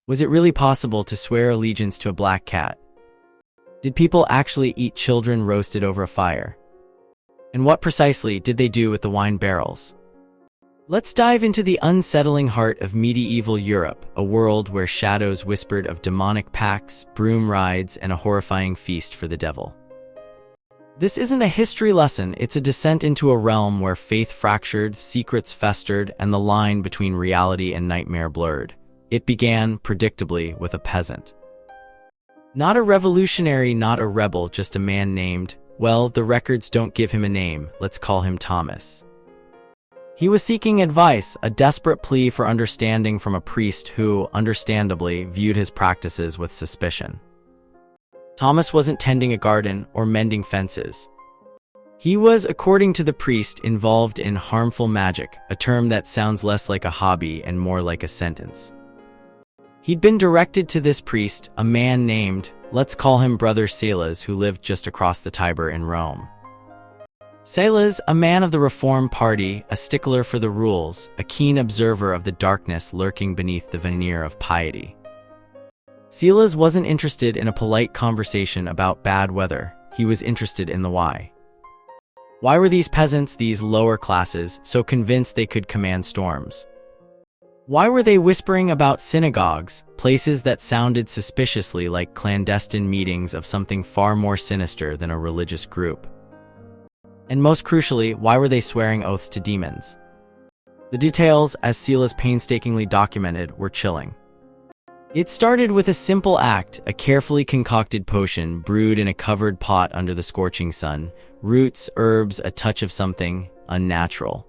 Was it really possible to swear allegiance to a black cat? Did people actually eat children roasted over a fire? And what precisely did they do with the wine barrels? Let's dive into the unsettling heart of medieval Europe, a world where shadows whispered of demonic pacts, broom rides, and a horrifying feast for the devil. This isn't a history lesson, it's a descent into a realm where faith fractured, secrets festered, and the line between reality and nightmare blurred. It began, predictably, with a peasant. Not a revolutionary, not a rebel, just a man named, well, the records don't give him a name, let's call him Thomas. He was seeking advice, a desperate plea for understanding from a priest who, understandably, viewed his practices with suspicion. Thomas wasn't tending a garden or mending fences. He was, according to the priest, involved in harmful magic, a term that sounds less like a hobby and more like a sentence. He'd been directed to this priest, a man named, let's call him Brother Silas, who lived just across the Tiber in Rome. Silas, a man of the Reform Party, a stickler for the rules, a keen observer of the darkness lurking beneath the veneer of piety. Silas wasn't interested in a polite conversation about bad weather, he was interested in the why. Why were these peasants, these lower classes, so convinced they could command storms? Why were they whispering about synagogues, places that sounded suspiciously like clandestine meetings of something far more sinister than a religious group? And most crucially, why were they swearing oaths to demons? The details, as Silas painstakingly documented, were chilling. It started with a simple act, a carefully concocted potion brewed in a covered pot under the scorching sun, roots, herbs, a touch of something unnatural.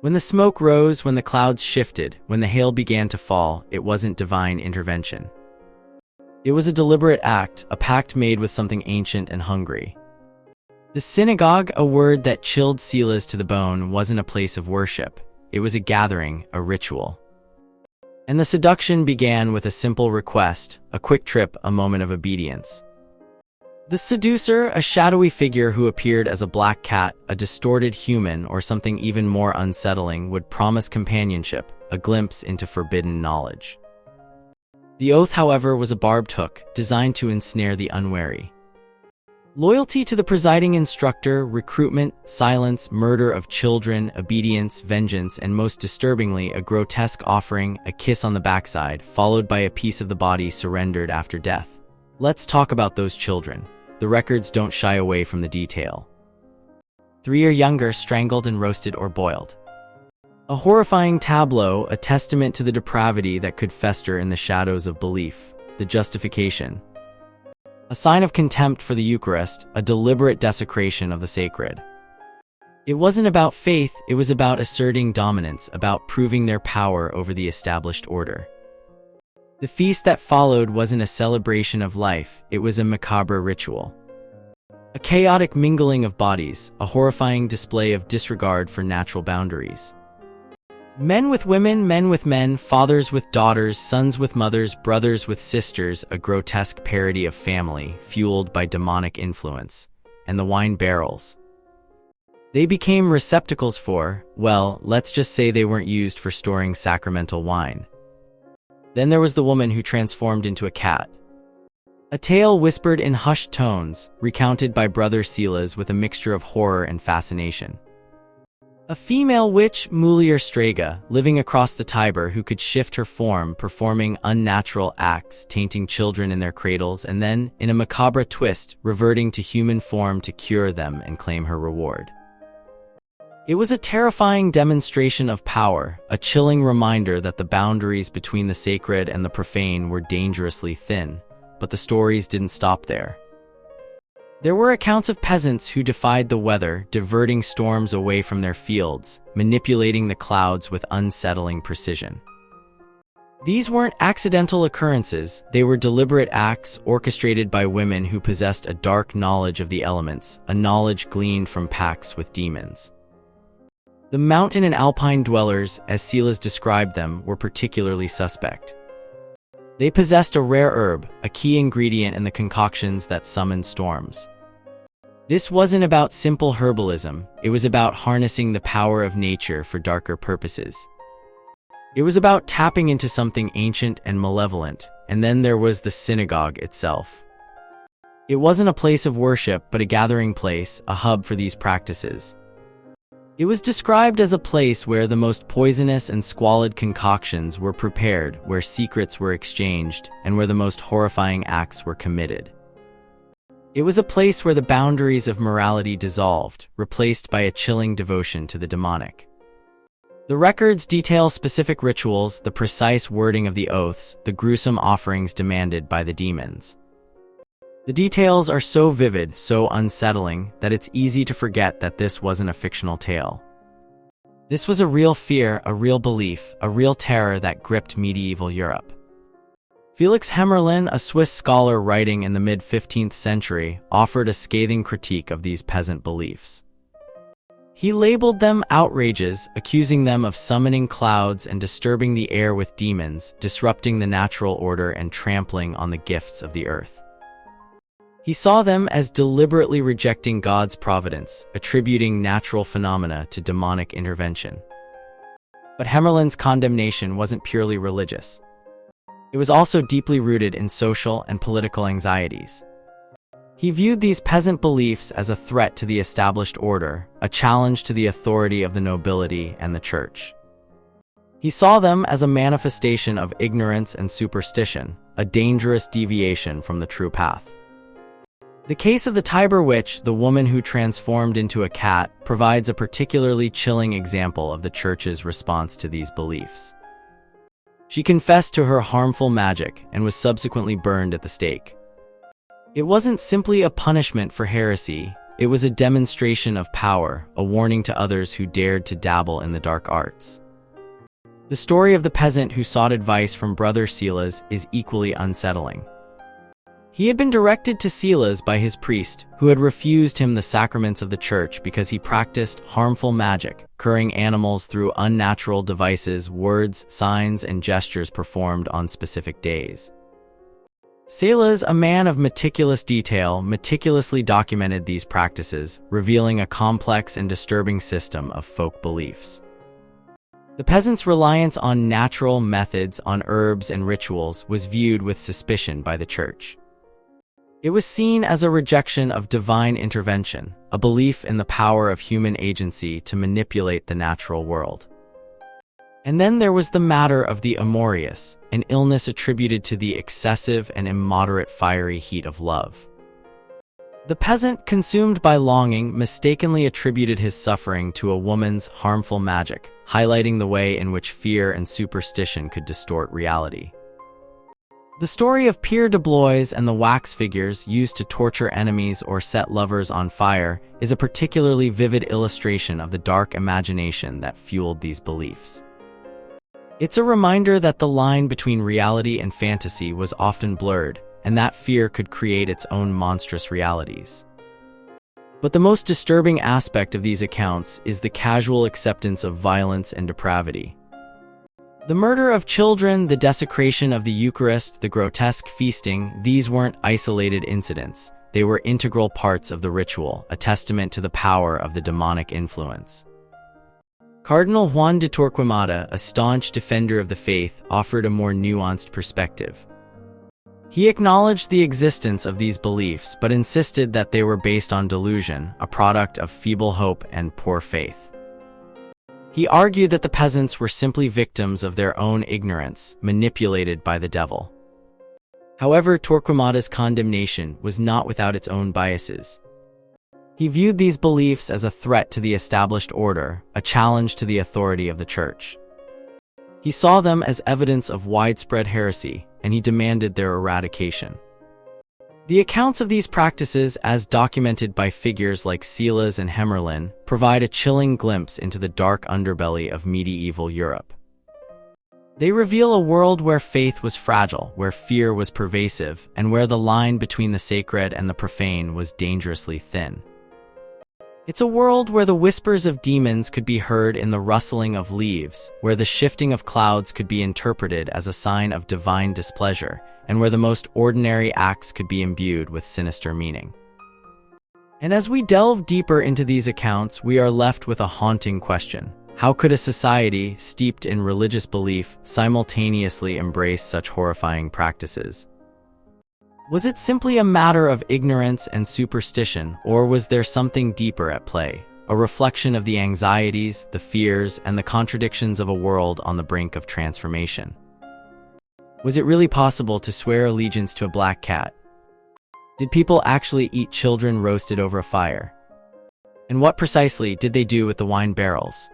When the smoke rose, when the clouds shifted, when the hail began to fall, it wasn't divine intervention. It was a deliberate act, a pact made with something ancient and hungry. The synagogue, a word that chilled Silas to the bone, wasn't a place of worship. It was a gathering, a ritual. And the seduction began with a simple request, a quick trip, a moment of obedience. The seducer, a shadowy figure who appeared as a black cat, a distorted human, or something even more unsettling, would promise companionship, a glimpse into forbidden knowledge. The oath, however, was a barbed hook, designed to ensnare the unwary. Loyalty to the presiding instructor, recruitment, silence, murder of children, obedience, vengeance, and most disturbingly, a grotesque offering, a kiss on the backside, followed by a piece of the body surrendered after death. Let's talk about those children. The records don't shy away from the detail. 3 or younger, strangled and roasted or boiled. A horrifying tableau, a testament to the depravity that could fester in the shadows of belief. The justification. A sign of contempt for the Eucharist, a deliberate desecration of the sacred. It wasn't about faith, it was about asserting dominance, about proving their power over the established order. The feast that followed wasn't a celebration of life, it was a macabre ritual. A chaotic mingling of bodies, a horrifying display of disregard for natural boundaries. Men with women, men with men, fathers with daughters, sons with mothers, brothers with sisters, a grotesque parody of family, fueled by demonic influence. And the wine barrels. They became receptacles for, well, let's just say they weren't used for storing sacramental wine. Then there was the woman who transformed into a cat. A tale whispered in hushed tones, recounted by Brother Silas with a mixture of horror and fascination. A female witch, Mulier Strega, living across the Tiber who could shift her form, performing unnatural acts, tainting children in their cradles, and then, in a macabre twist, reverting to human form to cure them and claim her reward. It was a terrifying demonstration of power, a chilling reminder that the boundaries between the sacred and the profane were dangerously thin, but the stories didn't stop there. There were accounts of peasants who defied the weather, diverting storms away from their fields, manipulating the clouds with unsettling precision. These weren't accidental occurrences, they were deliberate acts orchestrated by women who possessed a dark knowledge of the elements, a knowledge gleaned from pacts with demons. The mountain and alpine dwellers, as Silas described them, were particularly suspect. They possessed a rare herb, a key ingredient in the concoctions that summoned storms. This wasn't about simple herbalism, it was about harnessing the power of nature for darker purposes. It was about tapping into something ancient and malevolent, and then there was the synagogue itself. It wasn't a place of worship, but a gathering place, a hub for these practices. It was described as a place where the most poisonous and squalid concoctions were prepared, where secrets were exchanged, and where the most horrifying acts were committed. It was a place where the boundaries of morality dissolved, replaced by a chilling devotion to the demonic. The records detail specific rituals, the precise wording of the oaths, the gruesome offerings demanded by the demons. The details are so vivid, so unsettling, that it's easy to forget that this wasn't a fictional tale. This was a real fear, a real belief, a real terror that gripped medieval Europe. Felix Hemmerlin, a Swiss scholar writing in the mid-15th century, offered a scathing critique of these peasant beliefs. He labeled them outrages, accusing them of summoning clouds and disturbing the air with demons, disrupting the natural order and trampling on the gifts of the earth. He saw them as deliberately rejecting God's providence, attributing natural phenomena to demonic intervention. But Hemmerlin's condemnation wasn't purely religious. It was also deeply rooted in social and political anxieties. He viewed these peasant beliefs as a threat to the established order, a challenge to the authority of the nobility and the church. He saw them as a manifestation of ignorance and superstition, a dangerous deviation from the true path. The case of the Tiber witch, the woman who transformed into a cat, provides a particularly chilling example of the church's response to these beliefs. She confessed to her harmful magic and was subsequently burned at the stake. It wasn't simply a punishment for heresy, it was a demonstration of power, a warning to others who dared to dabble in the dark arts. The story of the peasant who sought advice from Brother Silas is equally unsettling. He had been directed to Silas by his priest, who had refused him the sacraments of the church because he practiced harmful magic, curing animals through unnatural devices, words, signs, and gestures performed on specific days. Silas, a man of meticulous detail, meticulously documented these practices, revealing a complex and disturbing system of folk beliefs. The peasants' reliance on natural methods, on herbs and rituals, was viewed with suspicion by the church. It was seen as a rejection of divine intervention, a belief in the power of human agency to manipulate the natural world. And then there was the matter of the amorious, an illness attributed to the excessive and immoderate fiery heat of love. The peasant, consumed by longing, mistakenly attributed his suffering to a woman's harmful magic, highlighting the way in which fear and superstition could distort reality. The story of Pierre de Blois and the wax figures used to torture enemies or set lovers on fire is a particularly vivid illustration of the dark imagination that fueled these beliefs. It's a reminder that the line between reality and fantasy was often blurred, and that fear could create its own monstrous realities. But the most disturbing aspect of these accounts is the casual acceptance of violence and depravity. The murder of children, the desecration of the Eucharist, the grotesque feasting, these weren't isolated incidents. They were integral parts of the ritual, a testament to the power of the demonic influence. Cardinal Juan de Torquemada, a staunch defender of the faith, offered a more nuanced perspective. He acknowledged the existence of these beliefs, but insisted that they were based on delusion, a product of feeble hope and poor faith. He argued that the peasants were simply victims of their own ignorance, manipulated by the devil. However, Torquemada's condemnation was not without its own biases. He viewed these beliefs as a threat to the established order, a challenge to the authority of the church. He saw them as evidence of widespread heresy, and he demanded their eradication. The accounts of these practices, as documented by figures like Silas and Hemmerlin, provide a chilling glimpse into the dark underbelly of medieval Europe. They reveal a world where faith was fragile, where fear was pervasive, and where the line between the sacred and the profane was dangerously thin. It's a world where the whispers of demons could be heard in the rustling of leaves, where the shifting of clouds could be interpreted as a sign of divine displeasure, and where the most ordinary acts could be imbued with sinister meaning. And as we delve deeper into these accounts, we are left with a haunting question. How could a society steeped in religious belief simultaneously embrace such horrifying practices? Was it simply a matter of ignorance and superstition, or was there something deeper at play, a reflection of the anxieties, the fears, and the contradictions of a world on the brink of transformation? Was it really possible to swear allegiance to a black cat? Did people actually eat children roasted over a fire? And what precisely did they do with the wine barrels?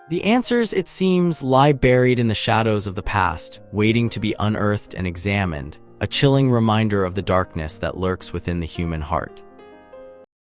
The answers, it seems, lie buried in the shadows of the past, waiting to be unearthed and examined, a chilling reminder of the darkness that lurks within the human heart.